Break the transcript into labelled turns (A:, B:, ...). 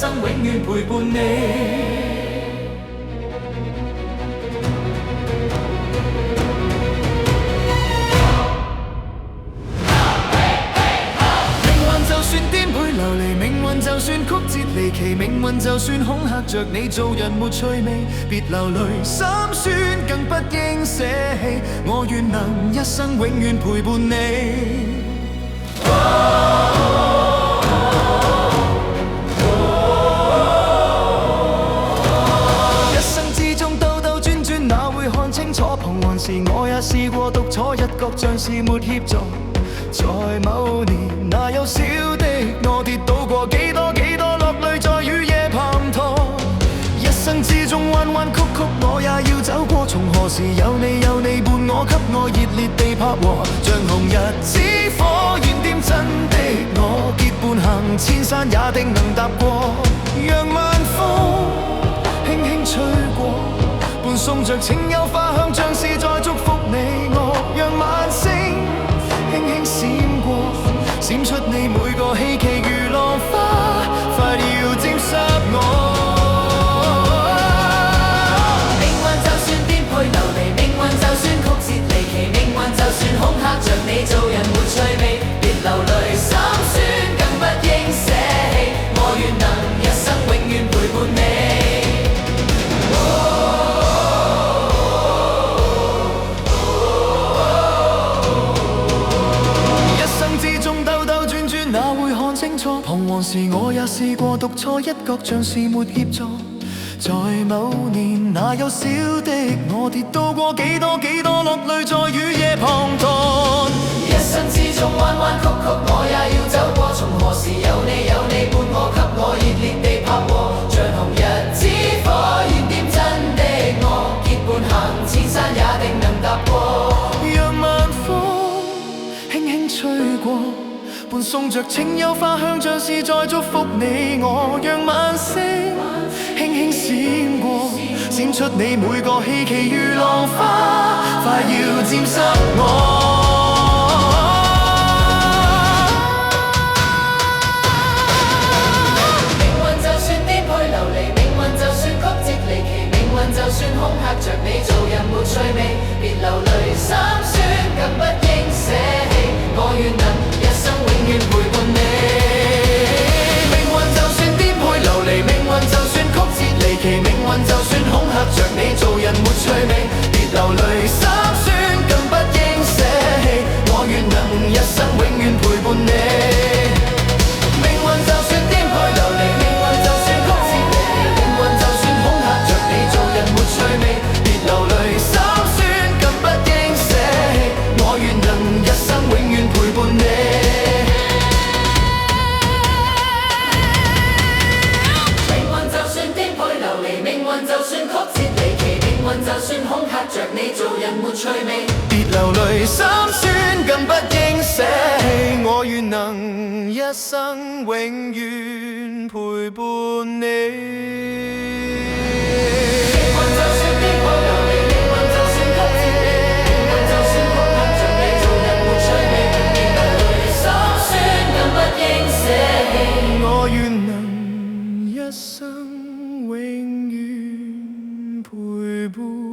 A: 生永遠陪伴你。就算顛沛流離，命運就算曲折離奇，命運就算恐嚇着你，做人沒趣味，別流淚心酸，更不應捨棄。我願能一生永遠陪伴你。一生之中兜兜轉轉，哪會看清楚？彷徨時我也試過獨坐一角，像是沒協助。在某年，那幼小的我跌倒過幾多落淚，在雨夜滂沱。一生之中彎彎曲曲，我也要走過。從何時有你伴我，給我熱烈地拍和，像紅日之火燃點真的我，結伴行千山也定能踏過。讓晚風輕輕吹過，伴送着清幽花香，像是在祝福你我。讓晚星輕輕閃過，閃出你每個希冀如浪花，快要沾濕我。命運就算顛沛流離，命運就算曲折離奇，命運就算恐嚇着你，做人沒趣味，別流淚心酸，更不應捨棄。我願能一生永遠陪伴你。彷徨時我也試過獨坐一角，像是沒協助。在某年，那幼小的我跌倒過幾多落淚，在雨夜滂沱。一生之中彎彎曲曲，我也要走過。從何時有你伴我，給我熱烈地拍和，像紅日之火燃點真的我，結伴行千山也定能踏過。讓晚風輕輕吹過，伴送着清幽花香，像是在祝福你我。讓晚星輕輕閃過，閃出你每個希冀如浪花，快要沾濕我。命運就算顛沛流離，命運就算曲折離奇，命運就算恐嚇着你，做人沒趣味，別流淚心酸，更不應捨棄。我願能一生永遠陪伴你。命運就算顛沛流離，命運就算曲折離奇，命運就算恐嚇着你，做人沒趣味，別流淚心酸，更不應捨棄。我願能一生永遠陪伴你。命運就算顛沛流離，命運就算曲折離奇，命運就算恐嚇着你，做人沒趣味，別流淚心酸，更不應捨棄。我願能一生永遠陪伴你。命運就算曲折離奇，命運就算恐嚇着你，做人沒趣味，別流淚心酸，更不應捨棄。我願能一生永遠陪伴你。命運就算顛沛流離，命運就算曲折離奇，命運就算恐嚇着你，做人沒趣味，別流淚心酸，更不應捨棄。我願能一生永遠陪伴。